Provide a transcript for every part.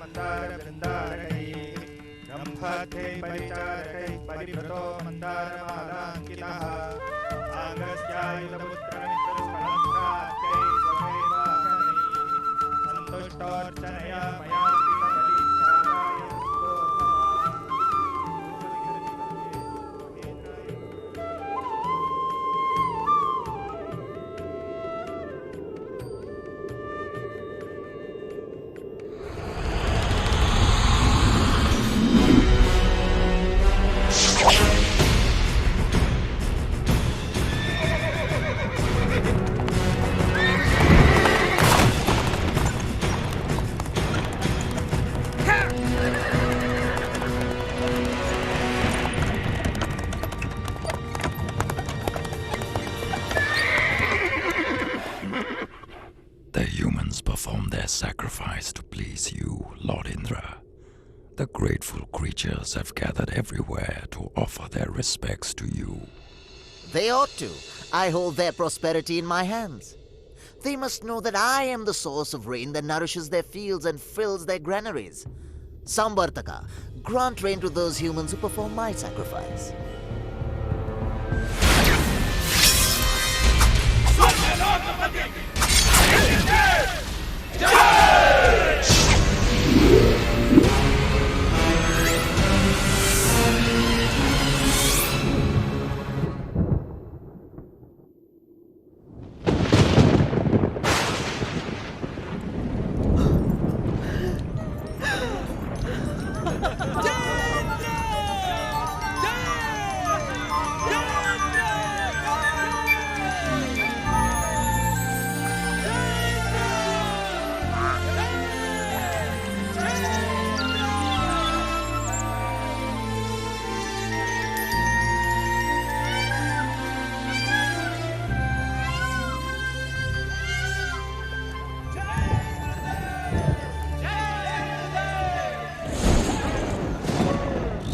mandara vrindarakaiः Gambhathe paricharakaiः parivrato mandara malankitah Agastyayudaputramitrasparantrakkaiः swamevakhanaiः Santushtorchanaya mayarpitaparicharaaya The humans perform their sacrifice to please you, Lord Indra. The grateful creatures have gathered everywhere to offer their respects to you. They ought to. I hold their prosperity in my hands. They must know that I am the source of rain that nourishes their fields and fills their granaries. Samvartaka, grant rain to those humans who perform my sacrifice.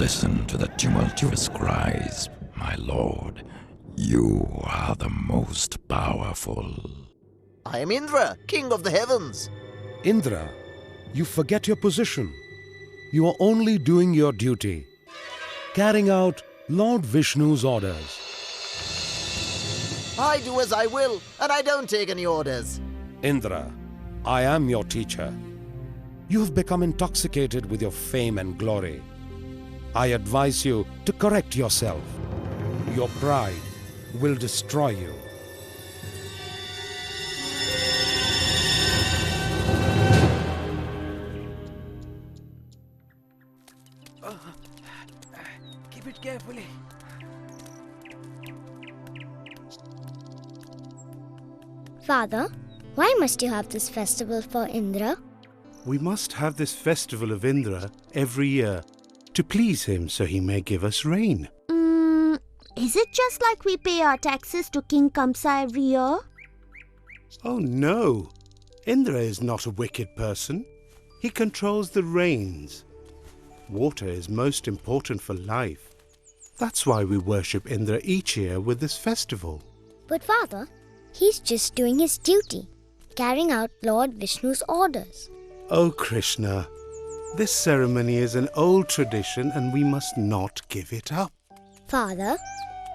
Listen to the tumultuous cries, my lord. You are the most powerful. I am Indra, king of the heavens. Indra, you forget your position. You are only doing your duty, carrying out Lord Vishnu's orders. I do as I will, and I don't take any orders. Indra, I am your teacher. You have become intoxicated with your fame and glory. I advise you to correct yourself. Your pride will destroy you. Keep it carefully. Father, why must you have this festival for Indra? We must have this festival of Indra every year to please him so he may give us rain. Is it just like we pay our taxes to King Kamsa every year? Oh no! Indra is not a wicked person. He controls the rains. Water is most important for life. That's why we worship Indra each year with this festival. But Father, he's just doing his duty, carrying out Lord Vishnu's orders. Oh Krishna, this ceremony is an old tradition and we must not give it up. Father,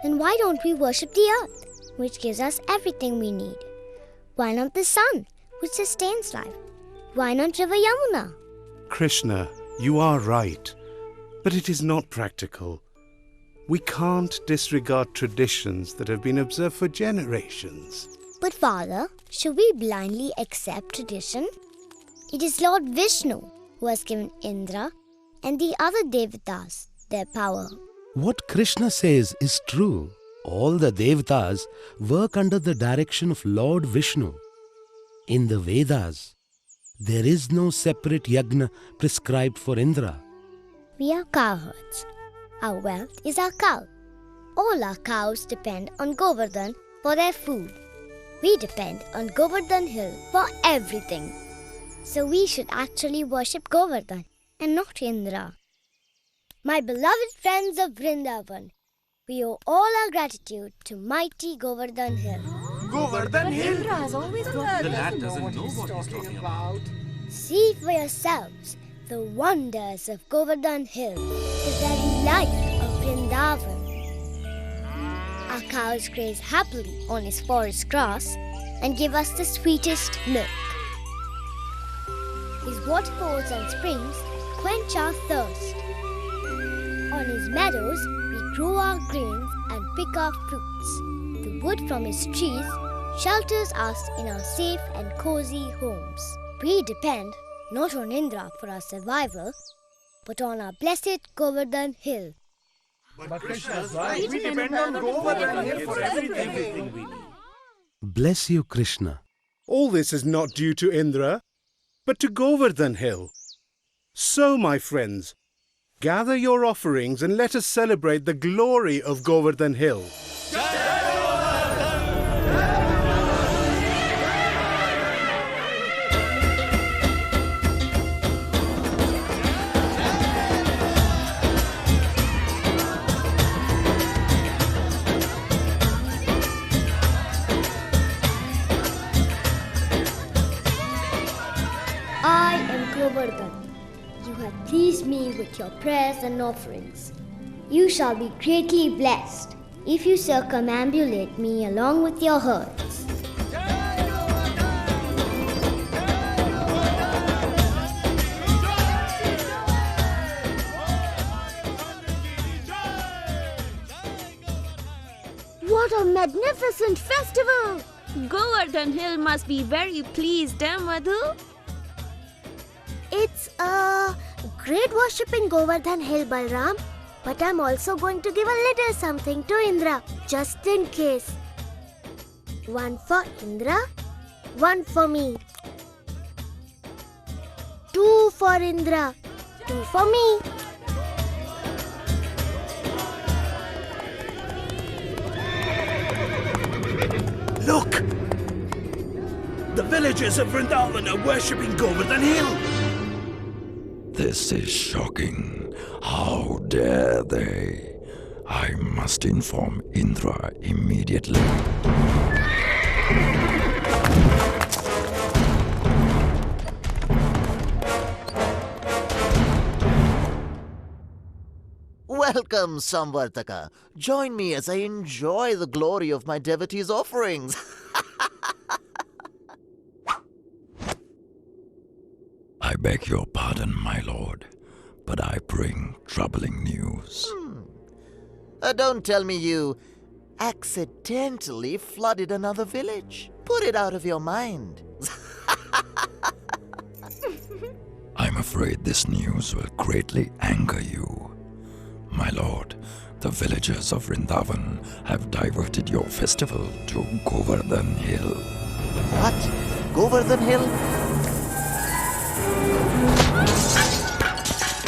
then why don't we worship the earth, which gives us everything we need? Why not the sun, which sustains life? Why not River Yamuna? Krishna, you are right, but it is not practical. We can't disregard traditions that have been observed for generations. But Father, should we blindly accept tradition? It is Lord Vishnu who has given Indra and the other Devatas their power. What Krishna says is true. All the Devatas work under the direction of Lord Vishnu. In the Vedas, there is no separate yajna prescribed for Indra. We are cowherds. Our wealth is our cow. All our cows depend on Govardhan for their food. We depend on Govardhan Hill for everything. So we should actually worship Govardhan and not Indra. My beloved friends of Vrindavan, we owe all our gratitude to mighty Govardhan Hill. Govardhan Hill? Indra has always got The lad doesn't know what he's talking about. See for yourselves The wonders of Govardhan Hill, the very life of Vrindavan. Our cows graze happily on his forest grass and give us the sweetest milk. His waterfalls and springs quench our thirst. On his meadows, we grow our grains and pick our fruits. The wood from his trees shelters us in our safe and cozy homes. We depend not on Indra for our survival, but on our blessed Govardhan Hill. But Krishna, why? We depend on Govardhan Hill for everything we need. Bless you, Krishna. All this is not due to Indra, but to Govardhan Hill. So, my friends, gather your offerings and let us celebrate the glory of Govardhan Hill. I am Govardhan. You have pleased me with your prayers and offerings. You shall be greatly blessed if you circumambulate me along with your herds. What a magnificent festival! Govardhan Hill must be very pleased, Madhu? It's a great worship in Govardhan Hill, Balram. But I'm also going to give a little something to Indra, just in case. One for Indra, one for me. 2 for Indra, 2 for me. Look! The villagers of Vrindavan are worshipping Govardhan Hill. This is shocking. How dare they? I must inform Indra immediately. Welcome, Samvartaka. Join me as I enjoy the glory of my devotees' offerings. I beg your pardon, my lord, but I bring troubling news. Don't tell me you accidentally flooded another village. Put it out of your mind. I'm afraid this news will greatly anger you. My lord, the villagers of Vrindavan have diverted your festival to Govardhan Hill. What? Govardhan Hill?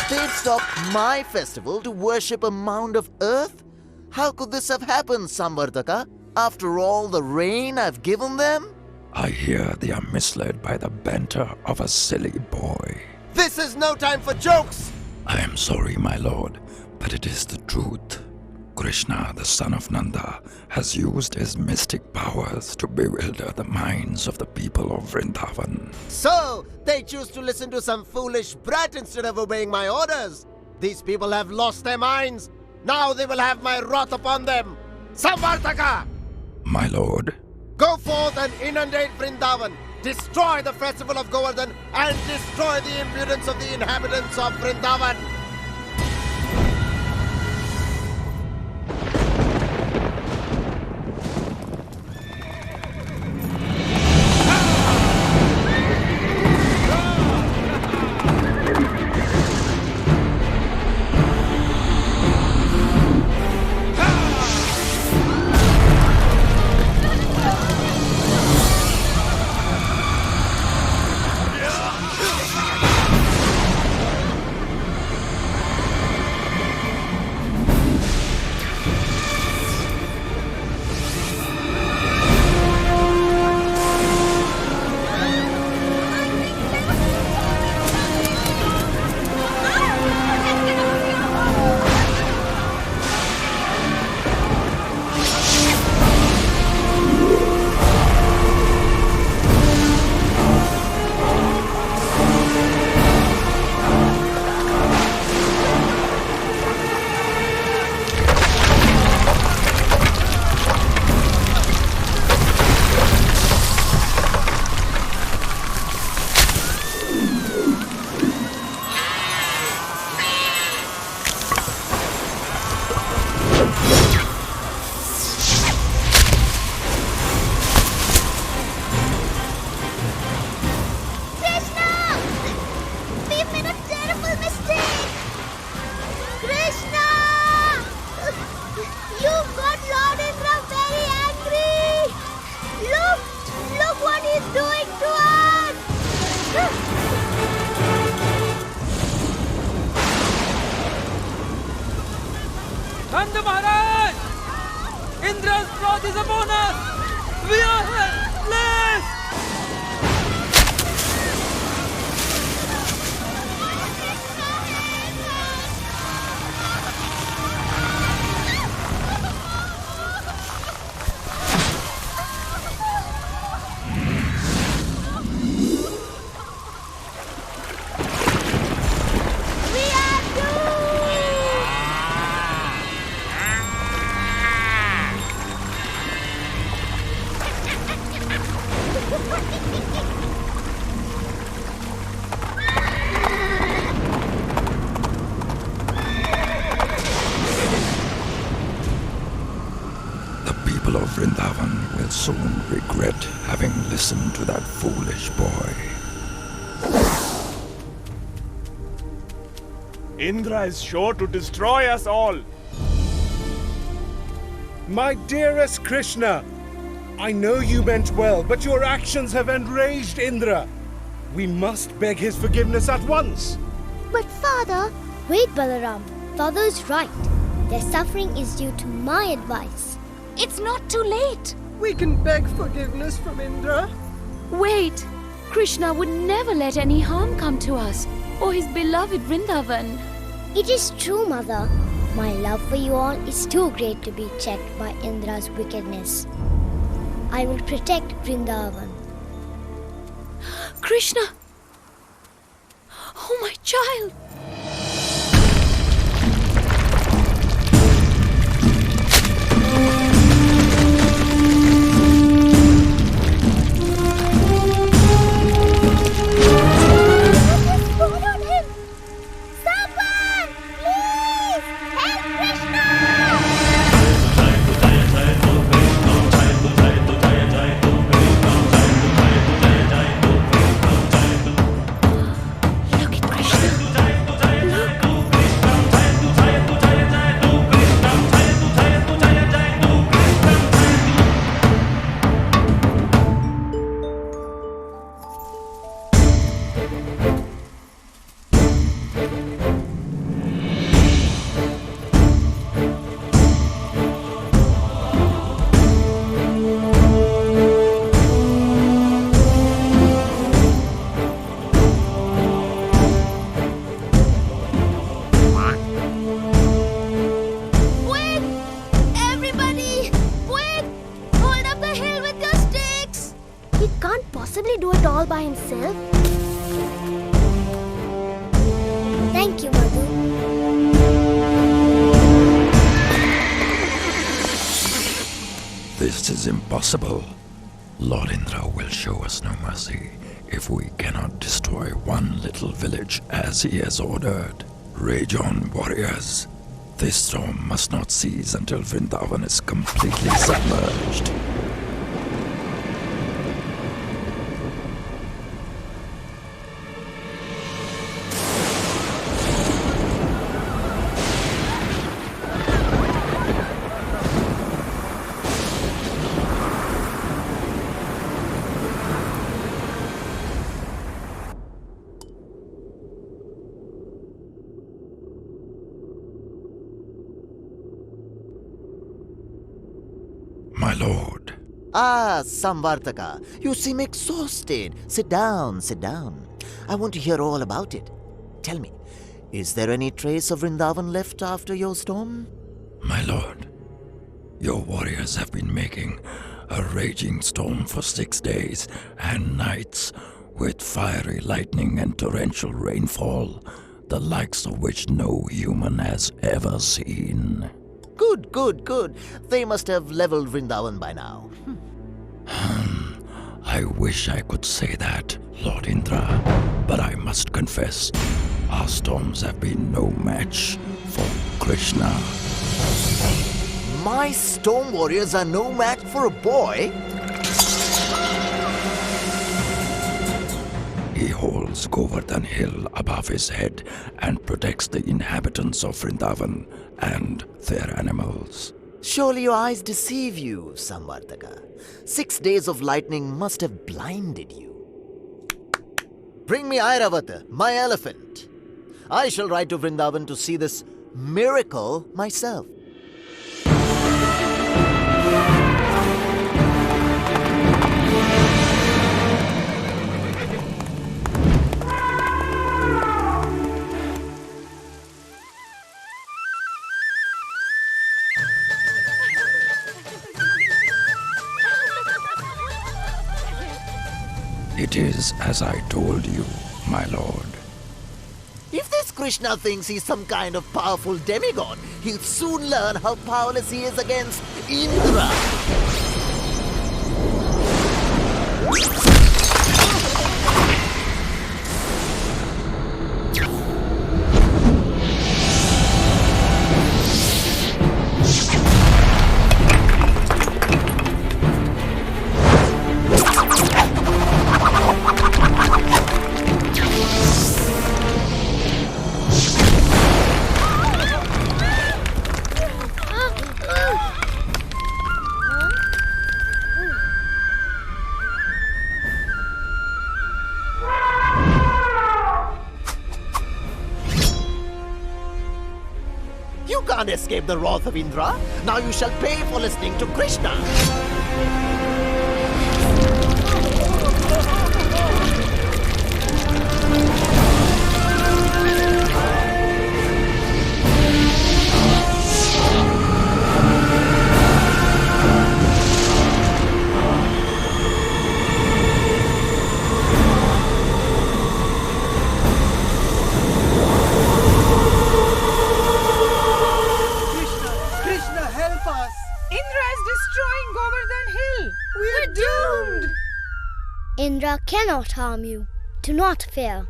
They've stopped my festival to worship a mound of earth? How could this have happened, Samvartaka? After all the rain I've given them? I hear they are misled by the banter of a silly boy. This is no time for jokes! I am sorry, my lord, but it is the truth. Krishna, the son of Nanda, has used his mystic powers to bewilder the minds of the people of Vrindavan. So, they choose to listen to some foolish brat instead of obeying my orders. These people have lost their minds. Now they will have my wrath upon them. Samvartaka! My lord, Go forth and inundate Vrindavan. Destroy the festival of Govardhan and destroy the impudence of the inhabitants of Vrindavan. Nanda Maharaj! Indra's wrath is upon us! We are helpless! Vrindavan will soon regret having listened to that foolish boy. Indra is sure to destroy us all. My dearest Krishna, I know you meant well, but your actions have enraged Indra. We must beg his forgiveness at once. But Father... Wait, Balaram. Father is right. Their suffering is due to my advice. It's not too late. We can beg forgiveness from Indra. Wait. Krishna would never let any harm come to us or his beloved Vrindavan. It is true, Mother. My love for you all is too great to be checked by Indra's wickedness. I will protect Vrindavan. Krishna! Oh, my child! Do it all by himself? Thank you, Madhu. This is impossible. Lord Indra will show us no mercy if we cannot destroy one little village as he has ordered. Rage on, warriors. This storm must not cease until Vrindavan is completely submerged. My lord. Ah, Samvartaka, you seem exhausted. Sit down, sit down. I want to hear all about it. Tell me, is there any trace of Vrindavan left after your storm? My lord, your warriors have been making a raging storm for 6 days and nights with fiery lightning and torrential rainfall, the likes of which no human has ever seen. Good, good, good. They must have leveled Vrindavan by now. I wish I could say that, Lord Indra, but I must confess, our storms have been no match for Krishna. My storm warriors are no match for a boy? He holds Govardhan Hill above his head and protects the inhabitants of Vrindavan and their animals. Surely your eyes deceive you, Samvartaka. 6 days of lightning must have blinded you. Bring me Airavata, my elephant. I shall ride to Vrindavan to see this miracle myself. It is as I told you, my lord. If this Krishna thinks he's some kind of powerful demigod, he'll soon learn how powerless he is against Indra. You can't escape the wrath of Indra. Now you shall pay for listening to Krishna. Krishna, help us! Indra is destroying Govardhan Hill. We're doomed! Indra cannot harm you. Do not fear.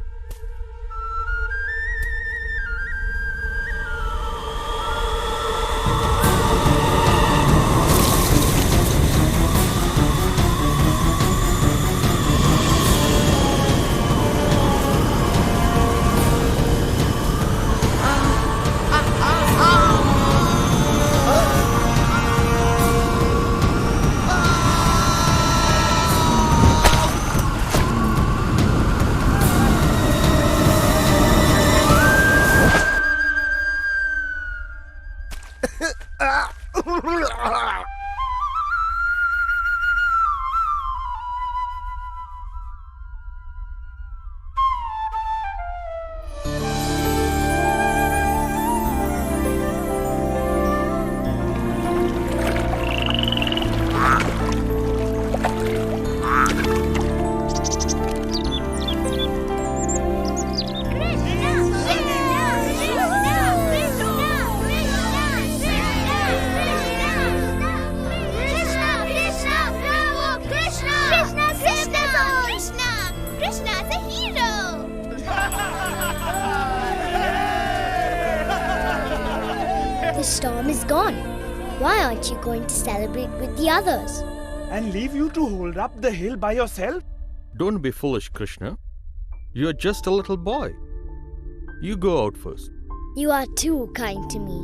The storm is gone. Why aren't you going to celebrate with the others? And leave you to hold up the hill by yourself? Don't be foolish, Krishna. You're just a little boy. You go out first. You are too kind to me.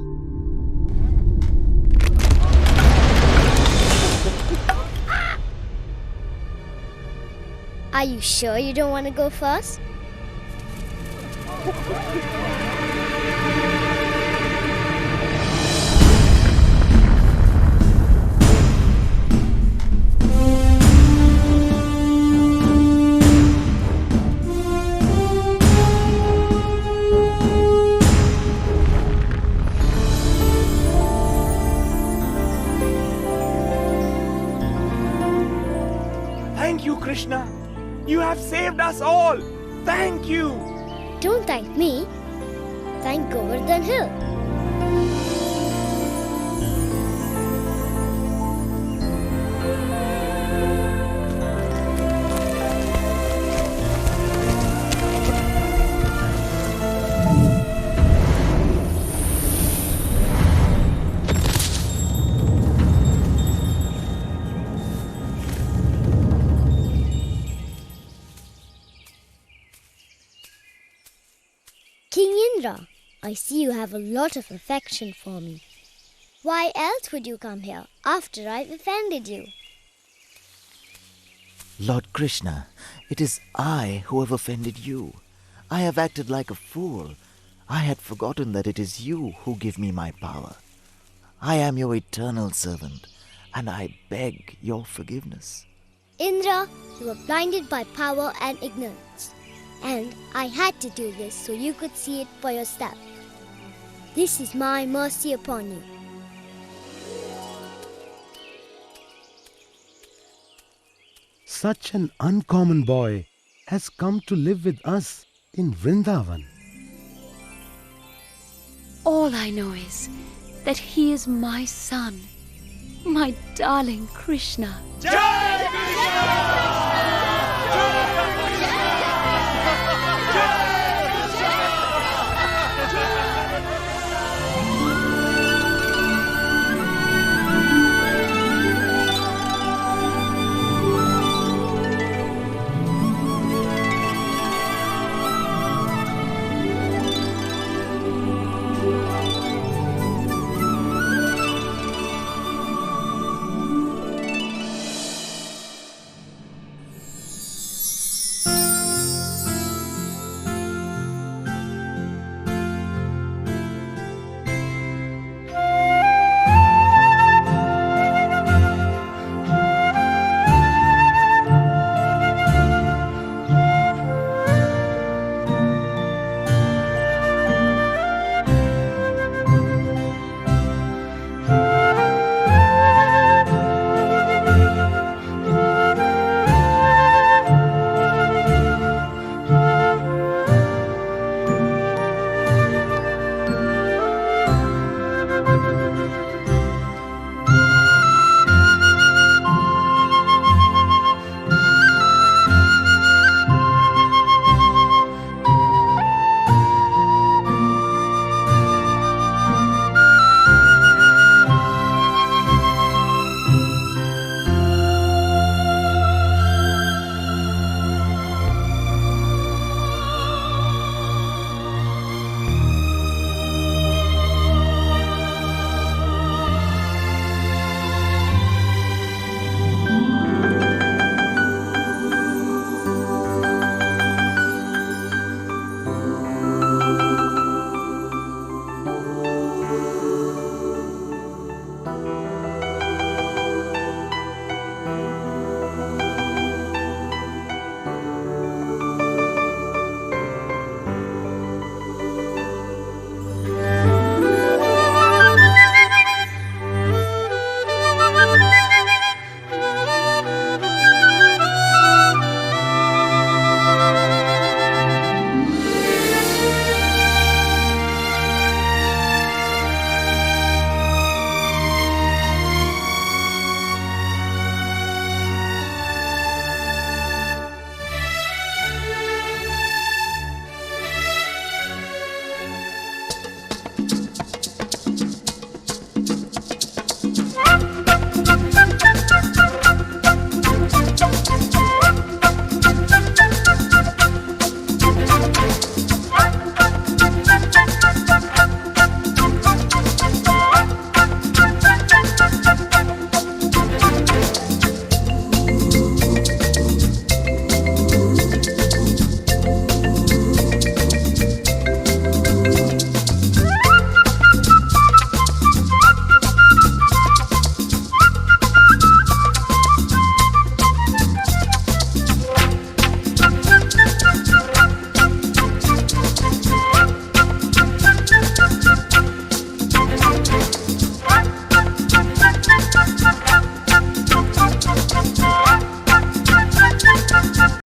Are you sure you don't want to go first? Thank you, Krishna. You have saved us all. Thank you. Don't thank me. Thank Govardhan Hill. King Indra, I see you have a lot of affection for me. Why else would you come here after I've offended you? Lord Krishna, it is I who have offended you. I have acted like a fool. I had forgotten that it is you who give me my power. I am your eternal servant, and I beg your forgiveness. Indra, you were blinded by power and ignorance. And I had to do this so you could see it for yourself. This is my mercy upon you. such an uncommon boy has come to live with us in Vrindavan. All I know is that he is my son, my darling Krishna. Jai Krishna!